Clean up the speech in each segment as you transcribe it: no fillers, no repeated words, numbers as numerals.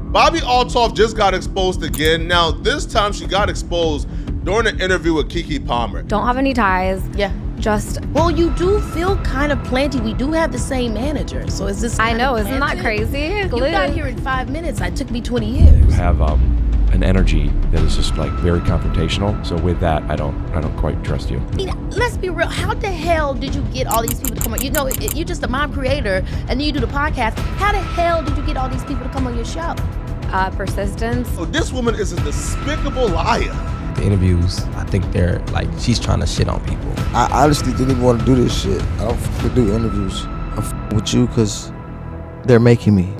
Bobbi Althoff just got exposed again. Now, this time she got exposed during an interview with Keke Palmer. Don't have any ties. Yeah. Just, well, you do feel kind of planty. We do have the same manager. So is this I know, isn't that crazy? You got here in 5 minutes. It took me 20 years. You have an energy that is just like very confrontational. So with that, I don't quite trust you. I mean, let's be real. How the hell did you get all these people to come on? You know, you're just a mom creator, and then you do the podcast. How the hell did you get all these people to come on your show? Persistence. Oh, this woman is a despicable liar. The interviews, I think they're like, she's trying to shit on people. I honestly didn't even want to do this shit. I don't f***ing do interviews. I'm f***ing with you because they're making me.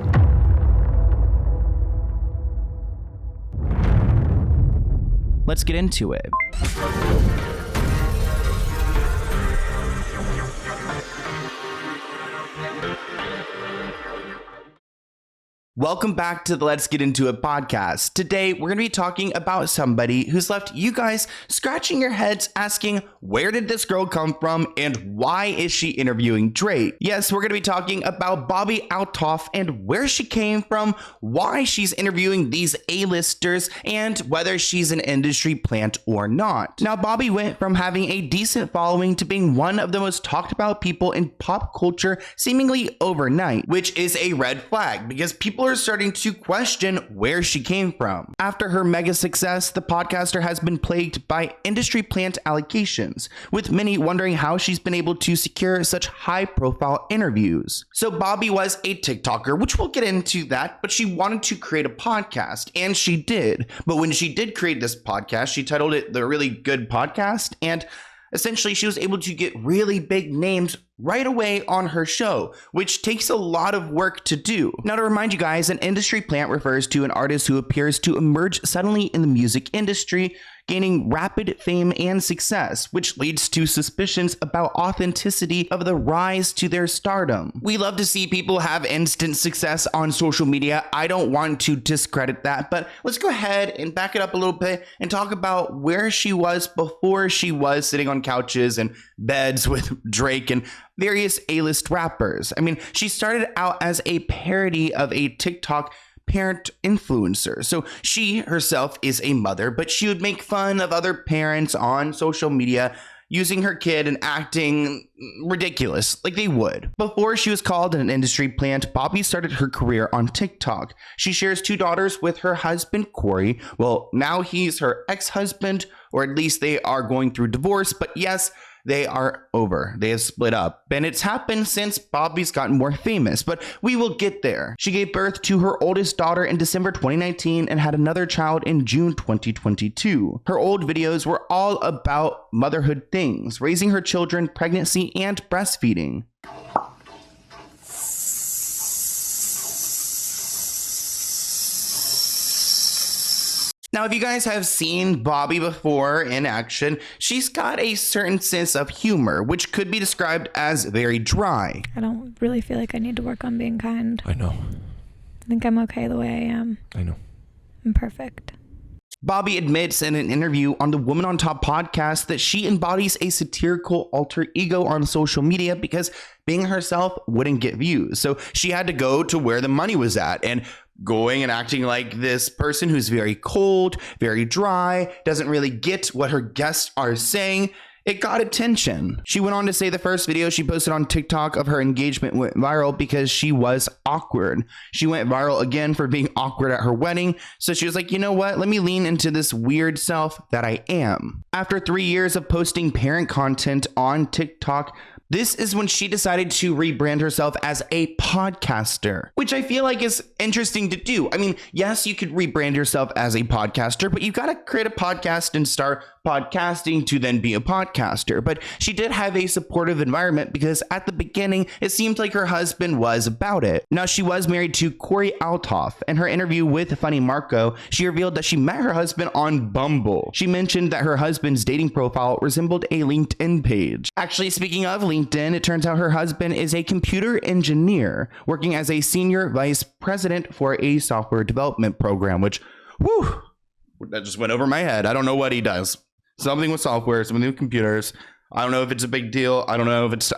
Let's get into it. Welcome back to the Let's Get Into It podcast. Today, we're going to be talking about somebody who's left you guys scratching your heads asking, where did this girl come from and why is she interviewing Drake? Yes, we're going to be talking about Bobbi Althoff and where she came from, why she's interviewing these A-listers, and whether she's an industry plant or not. Now, Bobbi went from having a decent following to being one of the most talked about people in pop culture seemingly overnight, which is a red flag because people are starting to question where she came from. After her mega success, the podcaster has been plagued by industry plant allegations, with many wondering how she's been able to secure such high-profile interviews. So Bobbi was a TikToker, which we'll get into that, but she wanted to create a podcast, and she did. But when she did create this podcast, she titled it The Really Good Podcast, and essentially she was able to get really big names right away on her show, which takes a lot of work to do. Now, to remind you guys, an industry plant refers to an artist who appears to emerge suddenly in the music industry, gaining rapid fame and success, which leads to suspicions about authenticity of the rise to their stardom. We love to see people have instant success on social media. I don't want to discredit that, but let's go ahead and back it up a little bit and talk about where she was before she was sitting on couches and beds with Drake and various A-list rappers. I mean, she started out as a parody of a TikTok parent influencer. So she herself is a mother, but she would make fun of other parents on social media using her kid and acting ridiculous like they would. Before she was called an industry plant, Bobbi started her career on TikTok. She shares 2 daughters with her husband, Corey. Well, now he's her ex-husband, or at least they are going through divorce, but yes, they are over. They have split up. And it's happened since Bobbi's gotten more famous, but we will get there. She gave birth to her oldest daughter in December 2019 and had another child in June 2022. Her old videos were all about motherhood things, raising her children, pregnancy, and breastfeeding. Now, if you guys have seen Bobbi before in action, she's got a certain sense of humor, which could be described as very dry. I don't really feel like I need to work on being kind. I know. I think I'm okay the way I am. I know. I'm perfect. Bobbi admits in an interview on the Woman on Top podcast that she embodies a satirical alter ego on social media because being herself wouldn't get views. So she had to go to where the money was at, and going and acting like this person who's very cold, very dry, doesn't really get what her guests are saying. It got attention. She went on to say the first video she posted on TikTok of her engagement went viral because she was awkward. She went viral again for being awkward at her wedding. So she was like, you know what? Let me lean into this weird self that I am. After 3 years of posting parent content on TikTok, this is when she decided to rebrand herself as a podcaster, which I feel like is interesting to do. I mean, yes, you could rebrand yourself as a podcaster, but you've got to create a podcast and start podcasting to then be a podcaster. But she did have a supportive environment because at the beginning, it seemed like her husband was about it. Now, she was married to Bobbi Althoff. In her interview with Funny Marco, she revealed that she met her husband on Bumble. She mentioned that her husband's dating profile resembled a LinkedIn page. Actually, speaking of LinkedIn, it turns out her husband is a computer engineer working as a senior vice president for a software development program, which, whew, that just went over my head. I don't know what he does. Something with software, something with computers. I don't know if it's a big deal. I don't know if it's,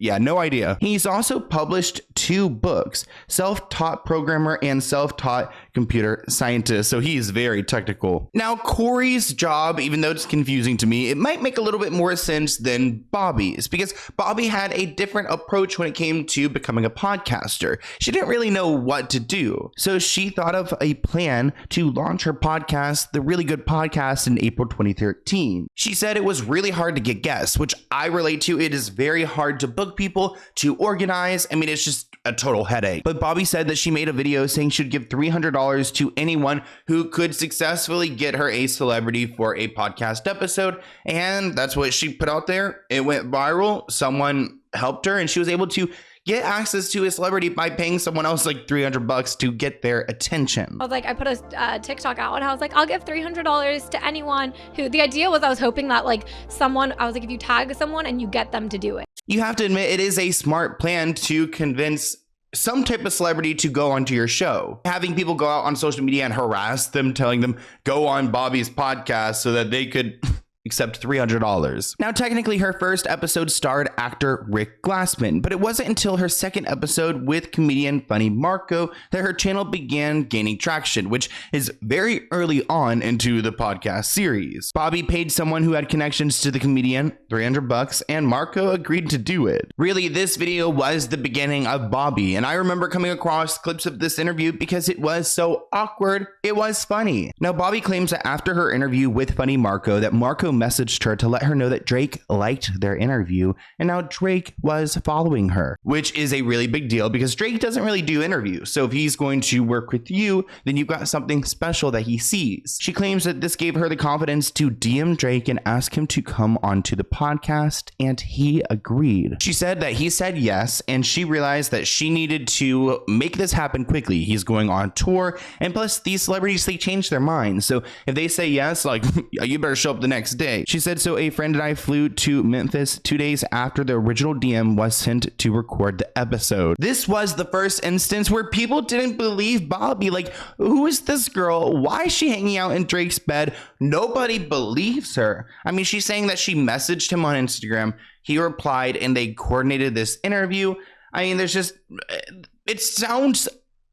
no idea. He's also published 2 books, Self-Taught Programmer and Self-Taught Computer Scientist. So he's very technical. Now, Corey's job, even though it's confusing to me, it might make a little bit more sense than Bobbi's, because Bobbi had a different approach when it came to becoming a podcaster. She didn't really know what to do. So she thought of a plan to launch her podcast, The Really Good Podcast, in April 2013. She said it was really hard to get guests, which I relate to. It is very hard to book people, to organize. I mean, it's just a total headache. But Bobbi said that she made a video saying she'd give $300 to anyone who could successfully get her a celebrity for a podcast episode. And that's what she put out there. It went viral. Someone helped her and she was able to get access to a celebrity by paying someone else like $300 to get their attention. I was like, I put a TikTok out and I was like, I'll give $300 to anyone who, the idea was I was hoping that like someone, I was like, if you tag someone and you get them to do it. You have to admit it is a smart plan to convince some type of celebrity to go onto your show. Having people go out on social media and harass them, telling them go on Bobbi's podcast so that they could accept $300. Now, technically, her first episode starred actor Rick Glassman, but it wasn't until her second episode with comedian Funny Marco that her channel began gaining traction, which is very early on into the podcast series. Bobbi paid someone who had connections to the comedian $300, and Marco agreed to do it. Really, this video was the beginning of Bobbi, and I remember coming across clips of this interview because it was so awkward, it was funny. Now, Bobbi claims that after her interview with Funny Marco, that Marco messaged her to let her know that Drake liked their interview, and now Drake was following her, which is a really big deal because Drake doesn't really do interviews. So if he's going to work with you, then you've got something special that he sees. She claims that this gave her the confidence to DM Drake and ask him to come onto the podcast, and he agreed. She said that he said yes, and she realized that she needed to make this happen quickly. He's going on tour, and plus these celebrities, they change their minds. So if they say yes, like, you better show up the next day. She said, so a friend and I flew to Memphis 2 days after the original DM was sent to record the episode. This was the first instance where people didn't believe Bobbi. Like, who is this girl? Why is she hanging out in Drake's bed? Nobody believes her. I mean, she's saying that she messaged him on Instagram. He replied and they coordinated this interview. I mean, it sounds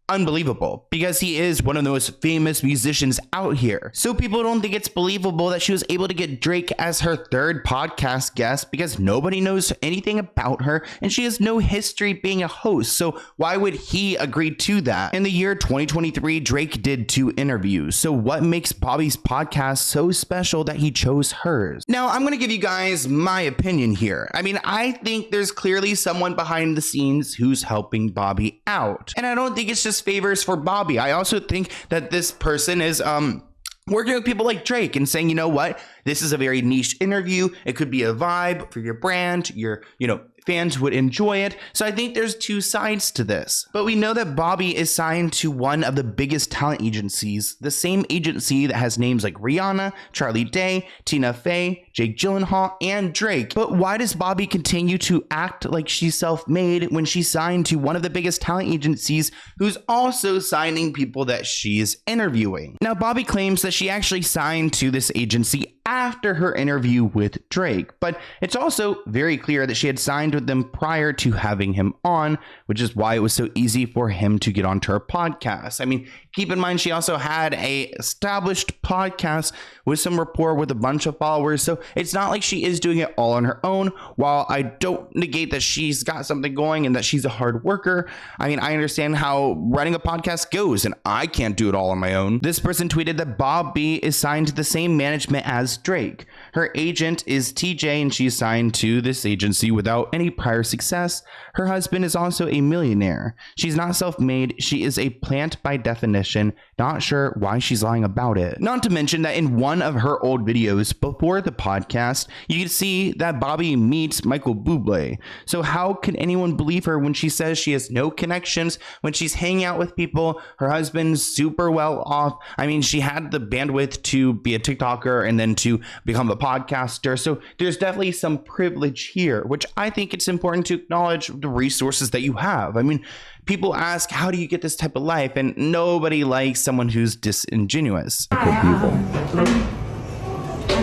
unbelievable because he is one of the most famous musicians out here. So people don't think it's believable that she was able to get Drake as her third podcast guest because nobody knows anything about her and she has no history being a host. So why would he agree to that? In the year 2023, Drake did 2 interviews. So what makes Bobbi's podcast so special that he chose hers? Now, I'm going to give you guys my opinion here. I mean, I think there's clearly someone behind the scenes who's helping Bobbi out. And I don't think it's just favors for Bobbi. I also think that this person is working with people like Drake and saying, you know what, this is a very niche interview. It could be a vibe for your brand, your, fans would enjoy it. So I think there's 2 sides to this. But we know that Bobbi is signed to one of the biggest talent agencies, the same agency that has names like Rihanna, Charlie Day, Tina Fey, Jake Gyllenhaal, and Drake. But why does Bobbi continue to act like she's self-made when she's signed to one of the biggest talent agencies who's also signing people that she's interviewing? Now, Bobbi claims that she actually signed to this agency after her interview with Drake, but it's also very clear that she had signed with them prior to having him on, which is why it was so easy for him to get onto her podcast. I mean, keep in mind, she also had a established podcast with some rapport with a bunch of followers. So it's not like she is doing it all on her own. While I don't negate that she's got something going and that she's a hard worker, I mean, I understand how running a podcast goes and I can't do it all on my own. This person tweeted that Bobbi is signed to the same management as Drake. Her agent is TJ and she's signed to this agency without any prior success. Her husband is also a millionaire. She's not self-made. She is a plant by definition. Not sure why she's lying about it. Not to mention that in one of her old videos before the podcast, you can see that Bobbi meets Michael Bublé. So how can anyone believe her when she says she has no connections, when she's hanging out with people, her husband's super well off? I mean, she had the bandwidth to be a TikToker and then to become a podcaster. So there's definitely some privilege here, which I think it's important to acknowledge the resources that you have. I mean, people ask, how do you get this type of life? And nobody likes someone who's disingenuous. I'm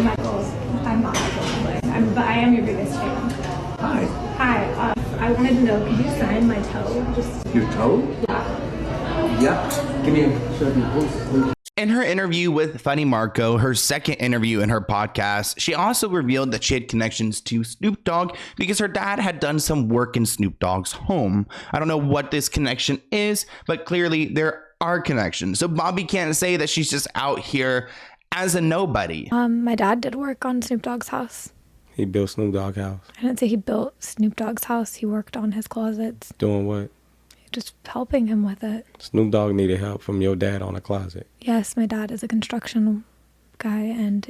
Michael's. I'm not Michael's. I am your biggest fan. Hi. Hi, I wanted to know, could you sign my toe? Just Your toe? yeah. Yeah. Give me a show me please. In her interview with Funny Marco, her second interview in her podcast, she also revealed that she had connections to Snoop Dogg because her dad had done some work in Snoop Dogg's home. I don't know what this connection is, but clearly there are connections. So Bobbi can't say that she's just out here as a nobody. My dad did work on Snoop Dogg's house. He built Snoop Dogg house. I didn't say he built Snoop Dogg's house. He worked on his closets. Doing what? Just helping him with it. Snoop Dogg needed help from your dad on a closet. Yes, my dad is a construction guy, and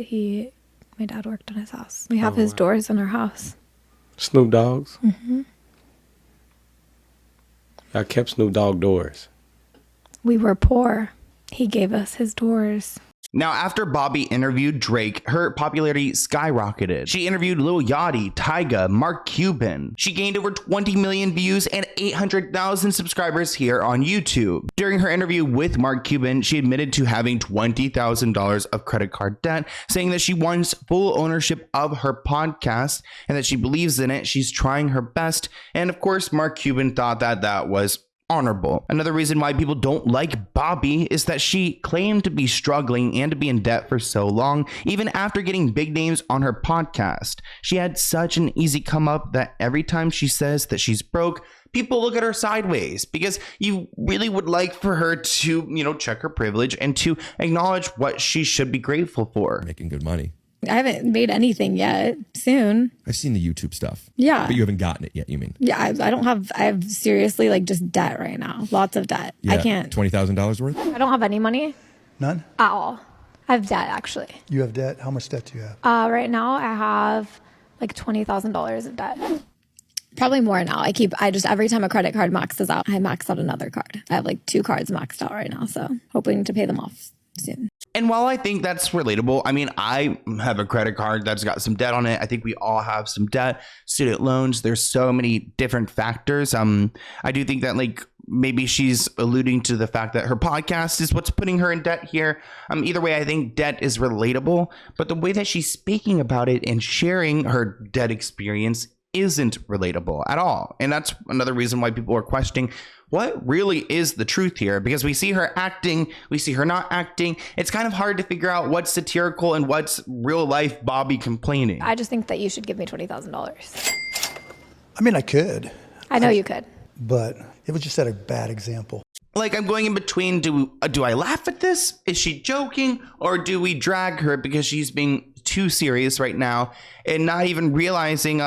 my dad worked on his house. We have his doors in our house. Snoop Dogg's? Mm-hmm. I kept Snoop Dogg doors. We were poor. He gave us his doors. Now, after Bobbi interviewed Drake, her popularity skyrocketed. She interviewed Lil Yachty, Tyga, Mark Cuban. She gained over 20 million views and 800,000 subscribers here on YouTube. During her interview with Mark Cuban, she admitted to having $20,000 of credit card debt, saying that she wants full ownership of her podcast and that she believes in it. She's trying her best. And of course, Mark Cuban thought that that was honorable. Another reason why people don't like Bobbi is that she claimed to be struggling and to be in debt for so long, even after getting big names on her podcast. She had such an easy come up that every time she says that she's broke, people look at her sideways, because you really would like for her to, check her privilege and to acknowledge what she should be grateful for. Making good money. I haven't made anything yet. Soon. I've seen the YouTube stuff. Yeah. But you haven't gotten it yet, you mean? Yeah, I have seriously just debt right now. Lots of debt. Yeah. I can't. $20,000 worth? I don't have any money None? at all. I have debt, actually. You have debt? How much debt do you have? Right now I have $20,000 of debt. Probably more now. Every time a credit card maxes out, I max out another card. I have 2 cards maxed out right now, so hoping to pay them off soon. And while I think that's relatable, I have a credit card that's got some debt on it. I think we all have some debt, student loans. There's so many different factors. I do think that maybe she's alluding to the fact that her podcast is what's putting her in debt here. Either way, I think debt is relatable, but the way that she's speaking about it and sharing her debt experience isn't relatable at all. And that's another reason why people are questioning what really is the truth here, because we see her acting, we see her not acting. It's kind of hard to figure out what's satirical and what's real life Bobbi complaining. I just think that you should give me $20,000. I could. I know you could. But it was just a bad example. I'm going in between. Do I laugh at this? Is she joking? Or do we drag her because she's being too serious right now and not even realizing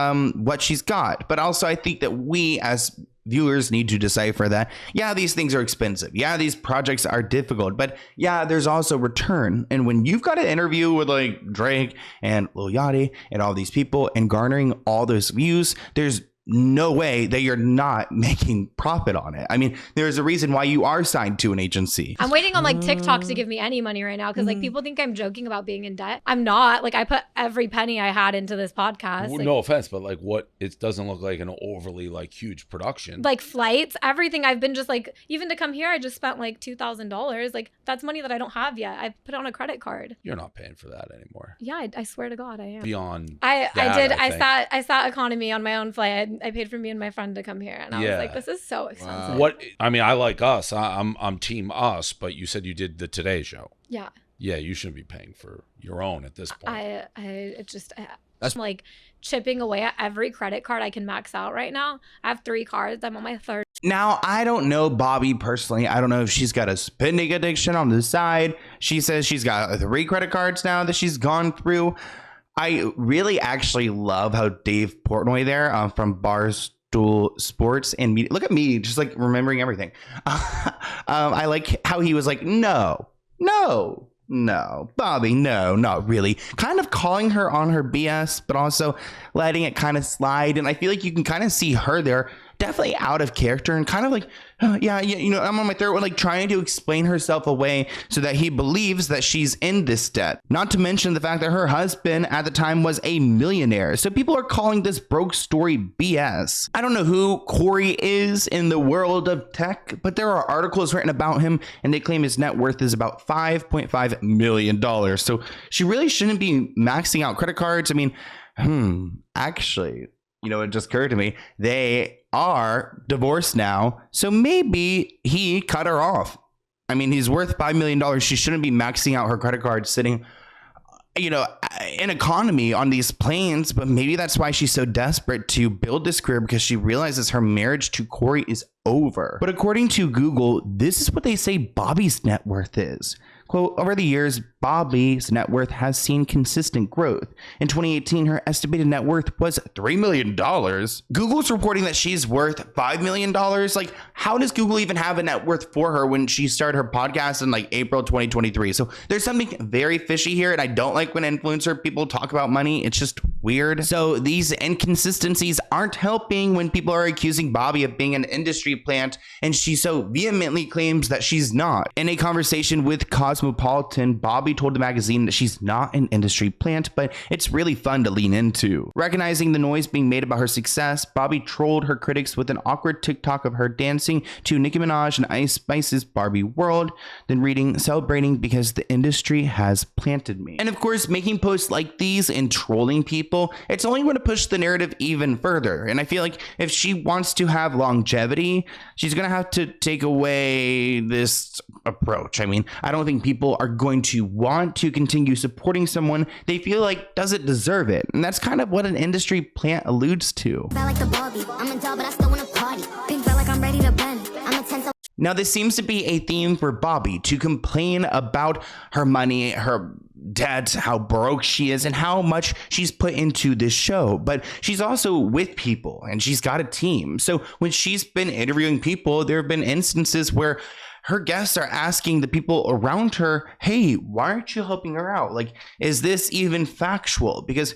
what she's got? But also, I think that we as viewers need to decipher that, these things are expensive. These projects are difficult. But there's also return. And when you've got an interview with Drake and Lil Yachty and all these people and garnering all those views, there's no way that you're not making profit on it. There's a reason why you are signed to an agency. I'm waiting on TikTok to give me any money right now because people think I'm joking about being in debt. I'm not. I put every penny I had into this podcast. Well, no offense, but what, it doesn't look like an overly huge production. Flights, everything. I've been just even to come here, I just spent $2,000. That's money that I don't have yet. I put it on a credit card. You're not paying for that anymore. Yeah, I swear to God, I am. Beyond I did. I sat economy on my own flight. I paid for me and my friend to come here, and I was like, "This is so expensive." What I like us. I'm team us, but you said you did the Today Show. Yeah. Yeah, you shouldn't be paying for your own at this point. That's chipping away at every credit card I can max out right now. I have 3 cards. I'm on my 3rd. Now, I don't know Bobbi personally. I don't know if she's got a spending addiction on the side. She says she's got 3 credit cards now that she's gone through. I really actually love how Dave Portnoy there from Barstool Sports and Media. Look at me, just remembering everything. I like how he was no, Bobbi, no, not really. Kind of calling her on her BS, but also letting it kind of slide. And I feel you can kind of see her there, definitely out of character and kind of I'm on my 3rd one, trying to explain herself away so that he believes that she's in this debt. Not to mention the fact that her husband at the time was a millionaire. So people are calling this broke story BS. I don't know who Corey is in the world of tech, but there are articles written about him and they claim his net worth is about $5.5 million. So she really shouldn't be maxing out credit cards. Actually, it just occurred to me, they are divorced now, so maybe he cut her off. I mean, he's worth $5 million. She shouldn't be maxing out her credit card sitting, in economy on these planes, but maybe that's why she's so desperate to build this career, because she realizes her marriage to Corey is over. But according to Google, this is what they say Bobbi's net worth is. Quote, over the years, Bobbi's net worth has seen consistent growth. In 2018, her estimated net worth was $3 million. Google's reporting that she's worth $5 million. Like, how does Google even have a net worth for her when she started her podcast in like April 2023? So there's something very fishy here, and I don't like when influencer people talk about money. It's just weird. So these inconsistencies aren't helping when people are accusing Bobbi of being an industry plant, and she so vehemently claims that she's not. In a conversation with Cosmopolitan, Bobbi told the magazine that she's not an industry plant, but it's really fun to lean into. Recognizing the noise being made about her success, Bobbi trolled her critics with an awkward TikTok of her dancing to Nicki Minaj and Ice Spice's Barbie World, then reading, celebrating because the industry has planted me. And of course, making posts like these and trolling people, it's only going to push the narrative even further. And I feel like if she wants to have longevity, she's going to have to take away this approach. I mean, I don't think people are going to want to continue supporting someone they feel like doesn't deserve it. And that's kind of what an industry plant alludes to. Now, this seems to be a theme for Bobbi, to complain about her money, her debt, how broke she is, and how much she's put into this show. But she's also with people, and she's got a team. So when she's been interviewing people, there have been instances where her guests are asking the people around her, hey, why aren't you helping her out? Like, is this even factual? Because,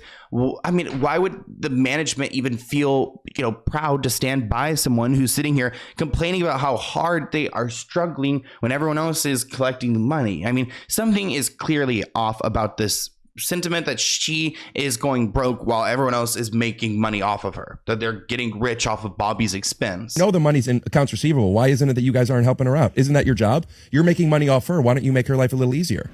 I mean, why would the management even feel, proud to stand by someone who's sitting here complaining about how hard they are struggling when everyone else is collecting the money? I mean, something is clearly off about this sentiment that she is going broke while everyone else is making money off of her, that they're getting rich off of Bobbi's expense. No, the money's in accounts receivable. Why isn't it that you guys aren't helping her out? Isn't that your job? You're making money off her. Why don't you make her life a little easier?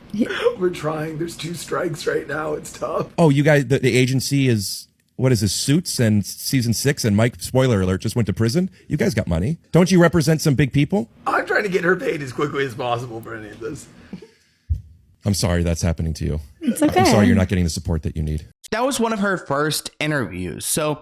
We're trying. There's 2 strikes right now. It's tough. Oh, you guys, the agency is, what is this, Suits and season 6, and Mike, spoiler alert, just went to prison. You guys got money. Don't you represent some big people? I'm trying to get her paid as quickly as possible for any of this. I'm sorry that's happening to you. It's okay. I'm sorry you're not getting the support that you need. That was one of her first interviews. So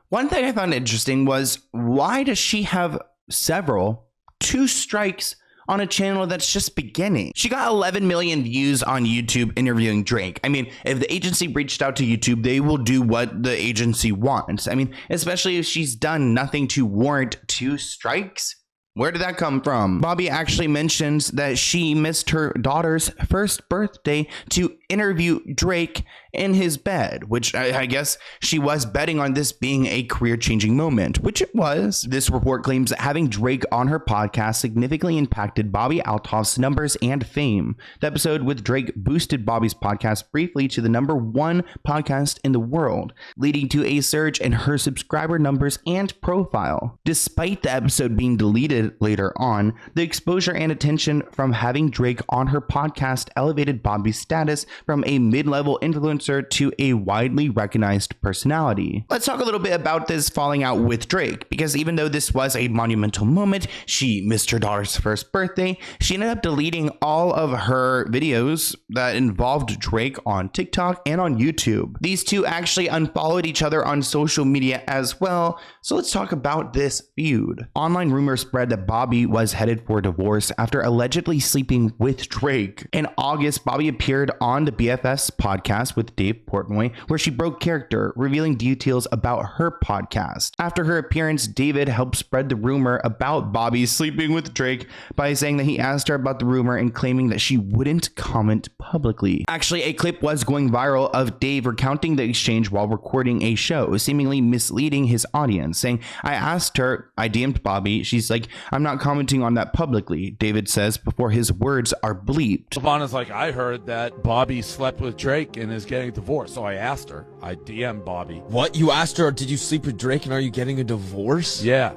one thing I found interesting was, why does she have 2 strikes on a channel that's just beginning? She got 11 million views on YouTube interviewing Drake. I mean, if the agency reached out to YouTube, they will do what the agency wants. I mean, especially if she's done nothing to warrant 2 strikes. Where did that come from? Bobbi actually mentions that she missed her daughter's first birthday to interview Drake in his bed, which I guess she was betting on this being a career-changing moment, which it was. This report claims that having Drake on her podcast significantly impacted Bobbi Althoff's numbers and fame. The episode with Drake boosted Bobbi's podcast briefly to the #1 podcast in the world, leading to a surge in her subscriber numbers and profile. Despite the episode being deleted later on, the exposure and attention from having Drake on her podcast elevated Bobbi's status from a mid-level influencer to a widely recognized personality. Let's talk a little bit about this falling out with Drake, because even though this was a monumental moment, she missed her daughter's first birthday, she ended up deleting all of her videos that involved Drake on TikTok and on YouTube. These two actually unfollowed each other on social media as well, so let's talk about this feud. Online rumors spread that Bobbi was headed for divorce after allegedly sleeping with Drake. In August, Bobbi appeared on the BFS podcast with Dave Portnoy, where she broke character, revealing details about her podcast. After her appearance, David helped spread the rumor about Bobbi sleeping with Drake by saying that he asked her about the rumor and claiming that she wouldn't comment publicly. Actually, a clip was going viral of Dave recounting the exchange while recording a show, seemingly misleading his audience, saying, I asked her, I DM'd Bobbi, she's like, I'm not commenting on that publicly, David says before his words are bleeped. Savannah's like, I heard that Bobbi slept with Drake and is getting divorced, so I asked her. I DM'd Bobbi. What? You asked her, did you sleep with Drake and are you getting a divorce? Yeah.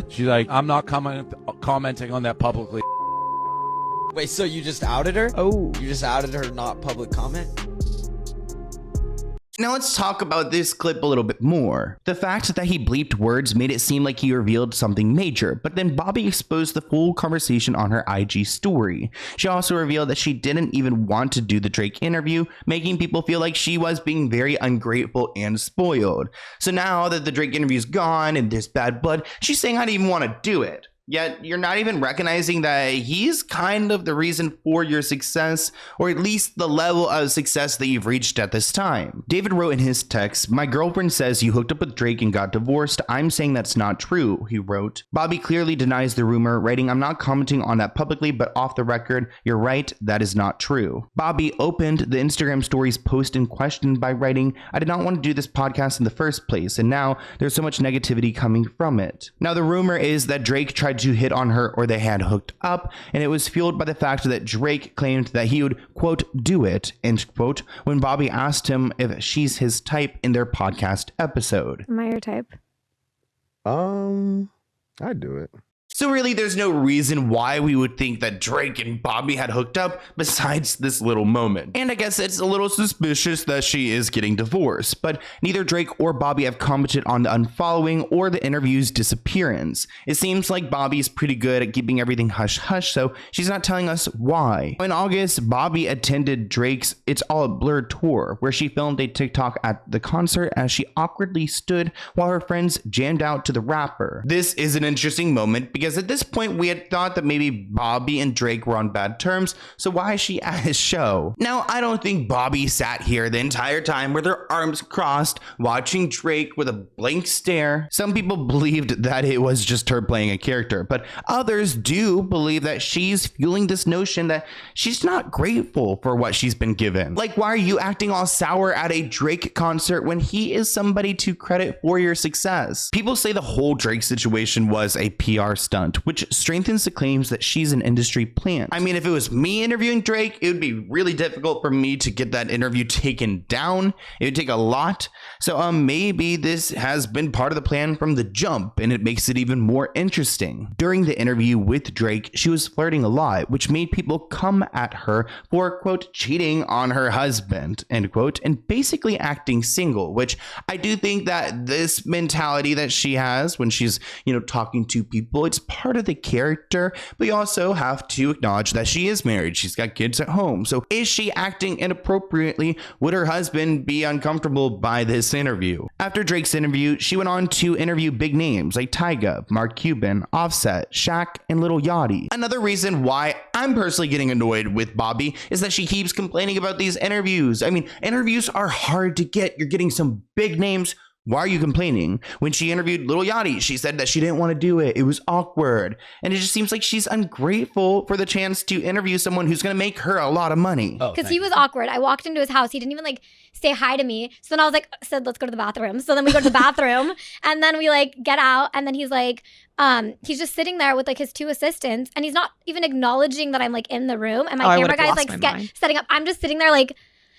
She's like, I'm not commenting on that publicly. Wait, so you just outed her? Oh. You just outed her not public comment? Now let's talk about this clip a little bit more. The fact that he bleeped words made it seem like he revealed something major, but then Bobbi exposed the full conversation on her IG story. She also revealed that she didn't even want to do the Drake interview, making people feel like she was being very ungrateful and spoiled. So now that the Drake interview's gone and there's bad blood, she's saying I didn't even want to do it. Yet you're not even recognizing that he's kind of the reason for your success, or at least the level of success that you've reached at this time. David wrote in his text, "My girlfriend says you hooked up with Drake and got divorced. I'm saying that's not true," he wrote. Bobbi clearly denies the rumor, writing, "I'm not commenting on that publicly, but off the record, you're right, that is not true." Bobbi opened the Instagram stories post in question by writing, "I did not want to do this podcast in the first place, and now there's so much negativity coming from it." Now the rumor is that Drake tried to hit on her, or they had hooked up, and it was fueled by the fact that Drake claimed that he would, quote, do it, end quote, when Bobbi asked him if she's his type in their podcast episode. Am I your type? I'd do it. So really, there's no reason why we would think that Drake and Bobbi had hooked up besides this little moment. And I guess it's a little suspicious that she is getting divorced, but neither Drake or Bobbi have commented on the unfollowing or the interview's disappearance. It seems like Bobbi is pretty good at keeping everything hush-hush, so she's not telling us why. In August, Bobbi attended Drake's It's All a Blur tour, where she filmed a TikTok at the concert as she awkwardly stood while her friends jammed out to the rapper. This is an interesting moment because at this point we had thought that maybe Bobbi and Drake were on bad terms, so why is she at his show? Now, I don't think Bobbi sat here the entire time with her arms crossed, watching Drake with a blank stare. Some people believed that it was just her playing a character, but others do believe that she's fueling this notion that she's not grateful for what she's been given. Like, why are you acting all sour at a Drake concert when he is somebody to credit for your success? People say the whole Drake situation was a PR stunt, which strengthens the claims that she's an industry plant. I mean, if it was me interviewing Drake, it would be really difficult for me to get that interview taken down. It would take a lot. So maybe this has been part of the plan from the jump, and it makes it even more interesting. During the interview with Drake, she was flirting a lot, which made people come at her for, quote, cheating on her husband, end quote, and basically acting single, which I do think that this mentality that she has when she's, talking to people, it's part of the character, but you also have to acknowledge that she is married. She's got kids at home. So is she acting inappropriately? Would her husband be uncomfortable by this interview? After Drake's interview, she went on to interview big names like Tyga, Mark Cuban, Offset, Shaq, and Lil Yachty. Another reason why I'm personally getting annoyed with Bobbi is that she keeps complaining about these interviews. I mean, interviews are hard to get. You're getting some big names. Why are you complaining? When she interviewed Lil Yachty, she said that she didn't want to do it. It was awkward. And it just seems like she's ungrateful for the chance to interview someone who's going to make her a lot of money. Because he was awkward. I walked into his house. He didn't even say hi to me. So then I was said, let's go to the bathroom. So then we go to the bathroom and then we get out. And then he's he's just sitting there with his two assistants and he's not even acknowledging that I'm in the room. And my camera guy's setting up. I'm just sitting there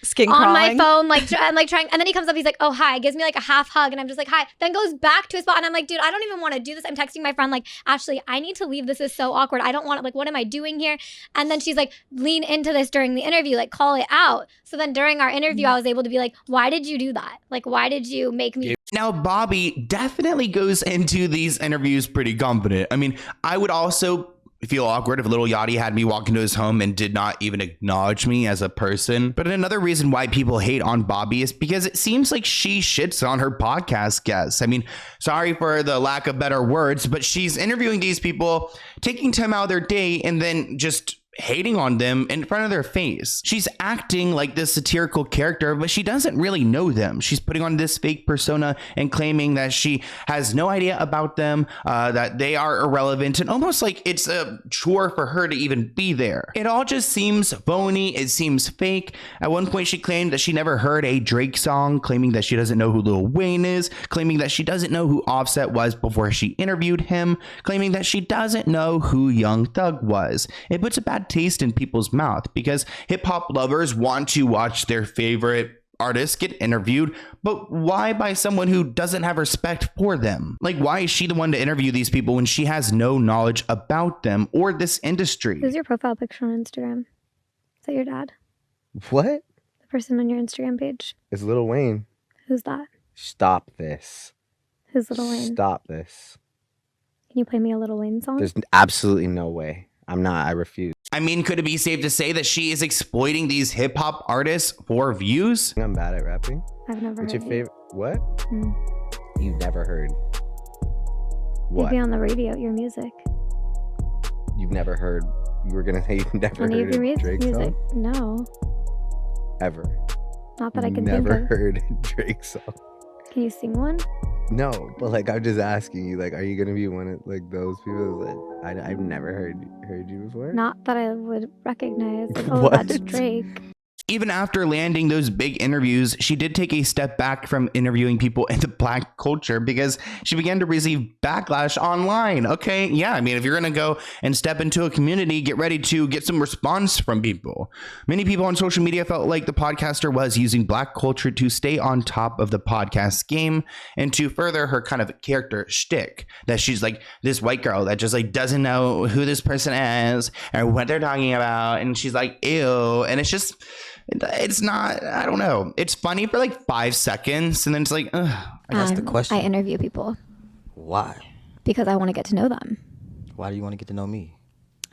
skin on crawling. my phone, I'm trying, and then he comes up, he's like, oh, hi, gives me a half hug, and I'm just hi, then goes back to his spot, and I'm like, dude, I don't even want to do this. I'm texting my friend, Ashley, I need to leave. This is so awkward. I don't want it. What am I doing here? And then she's lean into this during the interview, call it out. So then during our interview, I was able to be why did you do that? Why did you make me? Now, Bobbi definitely goes into these interviews pretty confident. I mean, I would also feel awkward if Lil Yachty had me walk into his home and did not even acknowledge me as a person. But another reason why people hate on Bobbi is because it seems like she shits on her podcast guests. I mean, sorry for the lack of better words, but she's interviewing these people, taking time out of their day, and then just hating on them in front of their face. She's acting like this satirical character, but she doesn't really know them. She's putting on this fake persona and claiming that she has no idea about them, that they are irrelevant, and almost like it's a chore for her to even be there. It all just seems phony. It seems fake. At one point, she claimed that she never heard a Drake song, claiming that she doesn't know who Lil Wayne is, claiming that she doesn't know who Offset was before she interviewed him, claiming that she doesn't know who Young Thug was. It puts a bad taste in people's mouth because hip-hop lovers want to watch their favorite artists get interviewed, but why by someone who doesn't have respect for them? Why is she the one to interview these people when she has no knowledge about them or this industry? Who's your profile picture on Instagram? Is that your dad? What? The person on your Instagram page? It's Lil Wayne. Who's that? Stop this. Who's Lil Wayne? Stop this. Can you play me a Lil Wayne song? There's absolutely no way. I refuse. I mean, could it be safe to say that she is exploiting these hip hop artists for views? I'm bad at rapping. I've never What's heard your favorite? What? Hmm. You've never heard what? Maybe on the radio, your music. You've never heard. You were gonna say you've never Any of heard your a Drake music? song? No. Ever. Not that I can never think of. heard a Drake song. Can you sing one? No, but like I'm just asking you, like, are you gonna be one of like those people that I've never heard you before? Not that I would recognize. Like, oh, What? that's Drake. Even after landing those big interviews, she did take a step back from interviewing people in the Black culture because she began to receive backlash online. Okay, yeah, I mean, if you're going to go and step into a community, get ready to get some response from people. Many people on social media felt like the podcaster was using Black culture to stay on top of the podcast game and to further her kind of character shtick, that she's like this white girl that just like doesn't know who this person is or what they're talking about, and she's like, ew, and it's not, I don't know. It's funny for like 5 seconds and then it's like, ugh. That's the question. I interview people Why? because I want to get to know them. Why do you want to get to know me?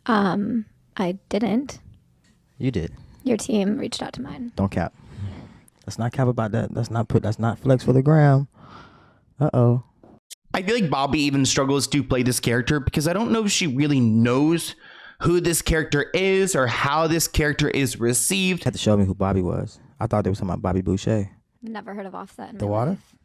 I didn't. You did. Your team reached out to mine. Don't cap. Let's not cap about that. That's not flex for the gram. Uh-oh. I feel like Bobbi even struggles to play this character because I don't know if she really knows who this character is or how this character is received. Had to show me who Bobbi was. I thought they were talking about Bobby Boucher. Never heard of Offset in The my Water? life.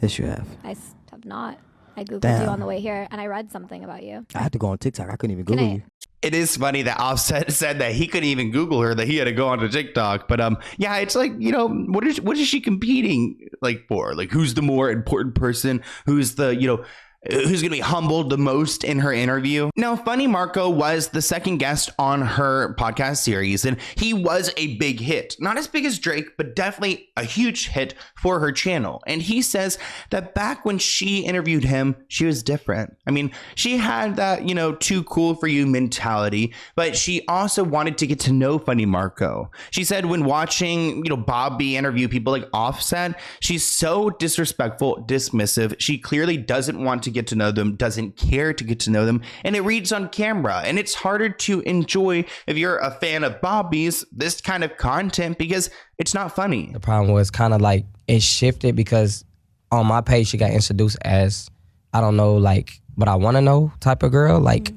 Yes, you have. I have not. I Googled Damn. you on the way here and I read something about you. I had to go on TikTok. I couldn't even Google you. It is funny that Offset said that he couldn't even Google her, that he had to go onto TikTok. But yeah, it's like, you know, what is she competing like for? Like, who's the more important person? Who's the, you know, who's going to be humbled the most in her interview? Now, Funny Marco was the second guest on her podcast series, and he was a big hit. Not as big as Drake, but definitely a huge hit for her channel. And he says that back when she interviewed him, she was different. I mean, she had that, you know, too cool for you mentality, but she also wanted to get to know Funny Marco. She said when watching, you know, Bobbi interview people like Offset, she's so disrespectful, dismissive. She clearly doesn't want to get to know them, doesn't care to get to know them, and it reads on camera. And it's harder to enjoy if you're a fan of Bobbi's this kind of content because it's not funny. The problem was kind of like it shifted because on my page she got introduced as, I don't know, like, but I want to know type of girl. Like,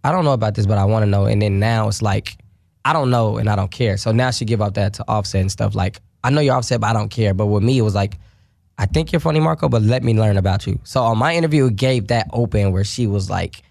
I don't know about this, but I want to know. And then now it's like, I don't know and I don't care. So now she give out that to Offset and stuff like, I know you're Offset, but I don't care. But with me, it was like, I think you're funny, Marco, but let me learn about you. So on my interview, it gave that open where she was like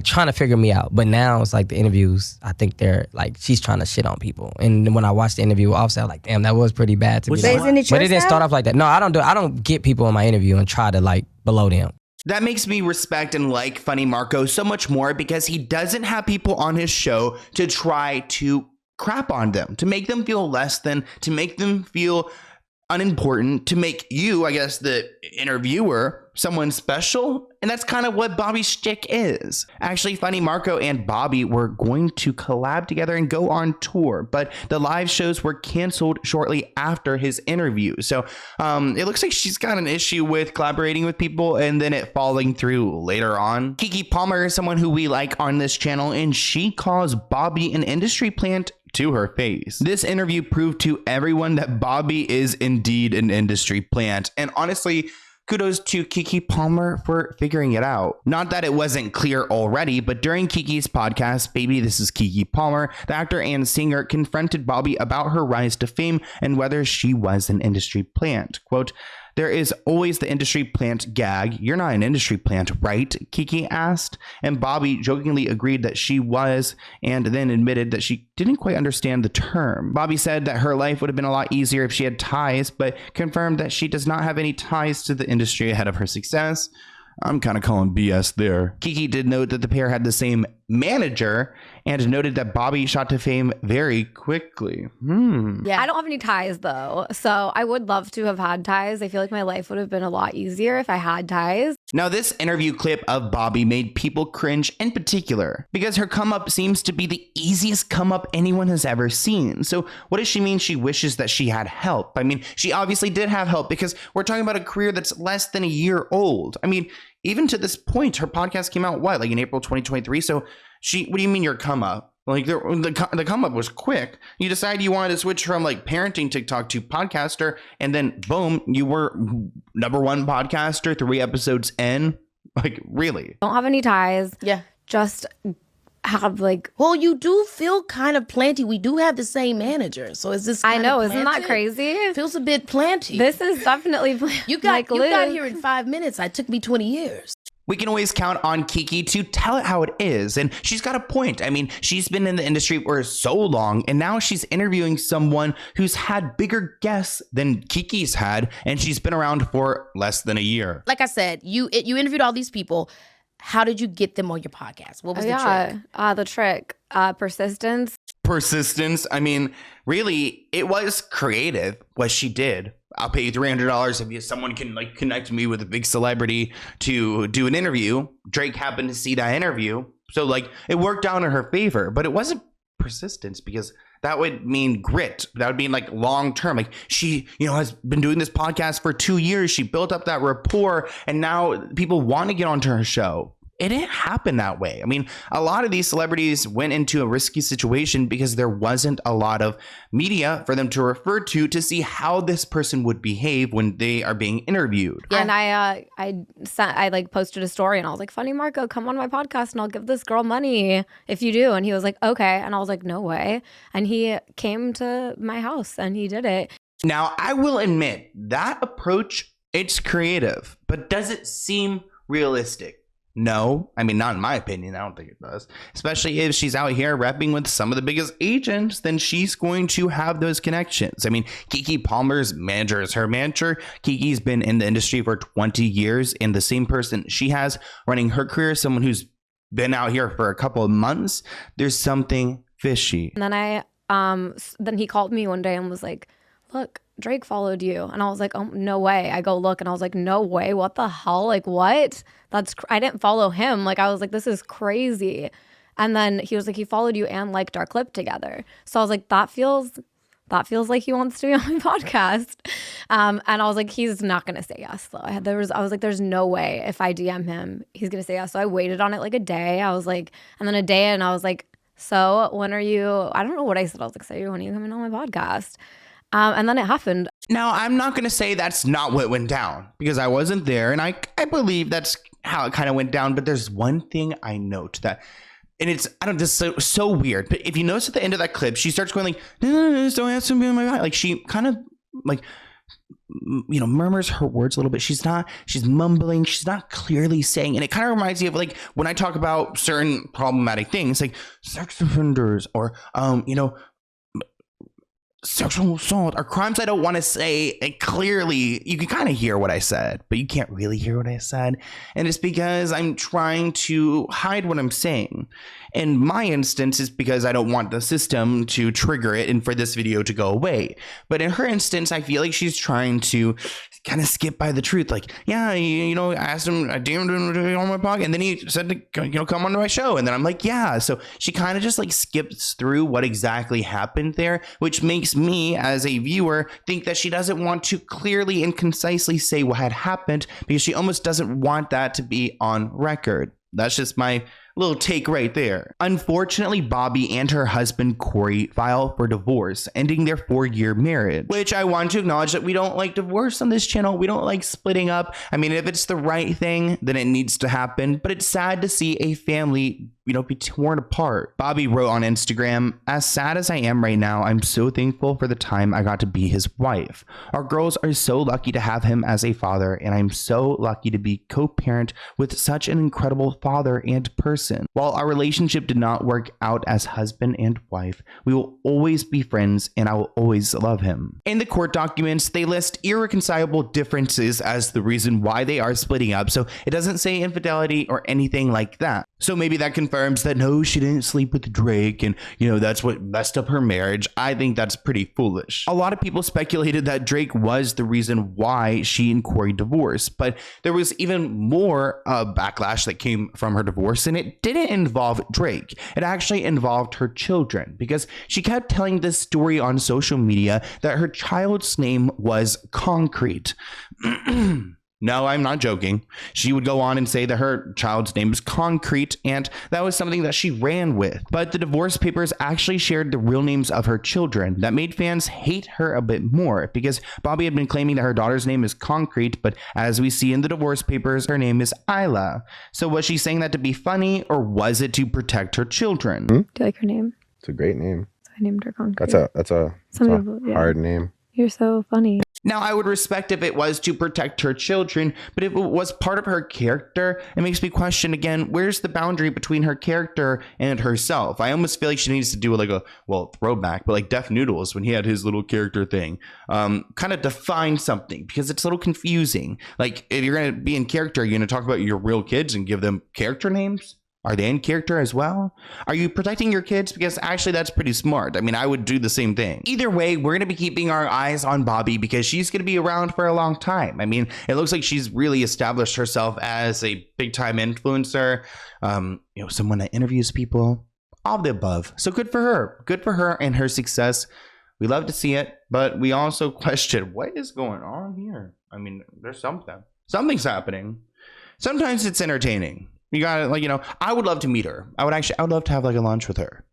trying to figure me out. But now it's like the interviews, I think they're like, she's trying to shit on people. And when I watched the interview with Offset, I was like, damn, that was pretty bad to be honest. But it didn't start off like that. No, I don't get people in my interview and try to like below them. That makes me respect and like Funny Marco so much more because he doesn't have people on his show to try to crap on them, to make them feel less than, to make them feel unimportant, to make you, I guess, the interviewer, someone special. And that's kind of what Bobbi's shtick is. Actually, Funny Marco and Bobbi were going to collab together and go on tour, but the live shows were canceled shortly after his interview. So it looks like she's got an issue with collaborating with people and then it falling through later on. Keke Palmer is someone who we like on this channel, and she calls Bobbi an industry plant to her face. This interview proved to everyone that Bobbi is indeed an industry plant. And honestly, kudos to Keke Palmer for figuring it out. Not that it wasn't clear already, but during Keke's podcast, Baby, This is Keke Palmer, the actor and singer confronted Bobbi about her rise to fame and whether she was an industry plant. Quote, "There is always the industry plant gag. You're not an industry plant, right?" Keke asked, and Bobbi jokingly agreed that she was, and then admitted that she didn't quite understand the term. Bobbi said that her life would have been a lot easier if she had ties, but confirmed that she does not have any ties to the industry ahead of her success. I'm kind of calling BS there. Keke did note that the pair had the same manager and noted that Bobbi shot to fame very quickly. Yeah. I don't have any ties though. So I would love to have had ties. I feel like my life would have been a lot easier if I had ties. Now, this interview clip of Bobbi made people cringe in particular because her come up seems to be the easiest come up anyone has ever seen. So what does she mean she wishes that she had help? I mean, she obviously did have help because we're talking about a career that's less than a year old. I mean, even to this point, her podcast came out, what, like in April 2023? So what do you mean your come up? Like the come up was quick. You decided you wanted to switch from like parenting TikTok to podcaster, and then boom, you were #1 podcaster 3 episodes in. Like, really? Don't have any ties. Yeah. Just have like. Well, you do feel kind of planty. We do have the same manager, so is this? I know, isn't that crazy? Feels a bit planty. This is definitely. You got here in 5 minutes. It took me 20 years. We can always count on Kiki to tell it how it is. And she's got a point. I mean, she's been in the industry for so long, and now she's interviewing someone who's had bigger guests than Kiki's had, and she's been around for less than a year. Like I said, you interviewed all these people. How did you get them on your podcast? What was the trick? The trick, persistence. Persistence. I mean, really, it was creative what she did. I'll pay you $300 if someone can like connect me with a big celebrity to do an interview. Drake happened to see that interview, so like it worked out in her favor. But it wasn't persistence, because that would mean grit. That would mean like long term. Like she, has been doing this podcast for 2 years. She built up that rapport, and now people want to get onto her show. It didn't happen that way. I mean, a lot of these celebrities went into a risky situation because there wasn't a lot of media for them to refer to see how this person would behave when they are being interviewed. Yeah. And I like posted a story, and I was like, "Funny Marco, come on my podcast and I'll give this girl money if you do." And he was like, "Okay." And I was like, "No way." And he came to my house and he did it. Now, I will admit that approach, it's creative, but does it seem realistic? No, I mean, not in my opinion. I don't think it does. Especially if she's out here repping with some of the biggest agents, then she's going to have those connections. I mean, Keke Palmer's manager is her manager. Kiki's been in the industry for 20 years, and the same person she has running her career, someone who's been out here for a couple of months, there's something fishy. And then then he called me one day and was like, "Look, Drake followed you." And I was like, "Oh, no way." I go look, and I was like, "No way. What the hell? Like, what? I didn't follow him." Like, I was like, "This is crazy." And then he was like, "He followed you and liked our clip together." So I was like, that feels like he wants to be on my podcast. And I was like, he's not going to say yes though. I was like, there's no way if I DM him, he's going to say yes. So I waited on it like a day. I was like, and then a day, and I was like, "So when are you?" I don't know what I said. I was like, "So when are you coming on my podcast?" And then it happened. Now, I'm not going to say that's not what went down, because I wasn't there, and I believe that's how it kind of went down. But there's one thing I note that, and it's, I don't know, this is so weird, but if you notice at the end of that clip, she starts going like, "No, don't ask me on my God." Like she kind of like, murmurs her words a little bit. She's mumbling. She's not clearly saying, and it kind of reminds me of like when I talk about certain problematic things like sex offenders or, sexual assault or crimes I don't want to say, and clearly you can kind of hear what I said, but you can't really hear what I said. And it's because I'm trying to hide what I'm saying. In my instance, it's because I don't want the system to trigger it and for this video to go away. But in her instance, I feel like she's trying to kind of skip by the truth. Like, yeah, I asked him, I DM'd him on my podcast, and then he said to, come on to my show. And then I'm like, yeah. So she kind of just like skips through what exactly happened there, which makes me as a viewer think that she doesn't want to clearly and concisely say what had happened, because she almost doesn't want that to be on record. That's just my little take right there. Unfortunately, Bobbi and her husband Corey filed for divorce, ending their 4-year marriage, which I want to acknowledge that we don't like divorce on this channel. We don't like splitting up. I mean, if it's the right thing, then it needs to happen, but it's sad to see a family be torn apart. Bobbi wrote on Instagram, "As sad as I am right now, I'm so thankful for the time I got to be his wife. Our girls are so lucky to have him as a father, and I'm so lucky to be co-parent with such an incredible father and person. While our relationship did not work out as husband and wife, we will always be friends, and I will always love him." In the court documents, they list irreconcilable differences as the reason why they are splitting up, so it doesn't say infidelity or anything like that. So maybe that confirms that no, she didn't sleep with Drake and, that's what messed up her marriage. I think that's pretty foolish. A lot of people speculated that Drake was the reason why she and Corey divorced, but there was even more backlash that came from her divorce, and it didn't involve Drake. It actually involved her children, because she kept telling this story on social media that her child's name was Concrete. No, I'm not joking. She would go on and say that her child's name is Concrete, and that was something that she ran with. But the divorce papers actually shared the real names of her children. That made fans hate her a bit more, because Bobbi had been claiming that her daughter's name is Concrete, but as we see in the divorce papers, her name is Isla. So was she saying that to be funny, or was it to protect her children? Hmm? Do you like her name? It's a great name. So I named her Concrete. That's a hard name. You're so funny. Now, I would respect if it was to protect her children, but if it was part of her character, it makes me question again, where's the boundary between her character and herself? I almost feel like she needs to do throwback, but like Def Noodles when he had his little character thing, kind of define something, because it's a little confusing. Like, if you're going to be in character, you're going to talk about your real kids and give them character names? Are they in character as well? Are you protecting your kids? Because actually that's pretty smart. I mean, I would do the same thing. Either way, we're going to be keeping our eyes on Bobbi because she's going to be around for a long time. I mean, it looks like she's really established herself as a big time influencer, someone that interviews people, all of the above. So good for her. Good for her and her success. We love to see it, but we also question what is going on here. I mean, there's something's happening. Sometimes it's entertaining. You gotta, I would love to meet her. I would love to have a lunch with her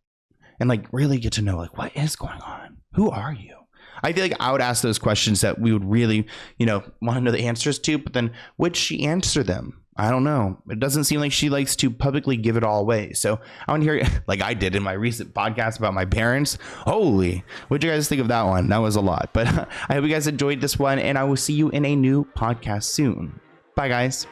and really get to know what is going on? Who are you? I feel like I would ask those questions that we would really, want to know the answers to, but then would she answer them? I don't know. It doesn't seem like she likes to publicly give it all away. So I want to hear, like I did in my recent podcast about my parents. Holy, what'd you guys think of that one? That was a lot, but I hope you guys enjoyed this one, and I will see you in a new podcast soon. Bye, guys.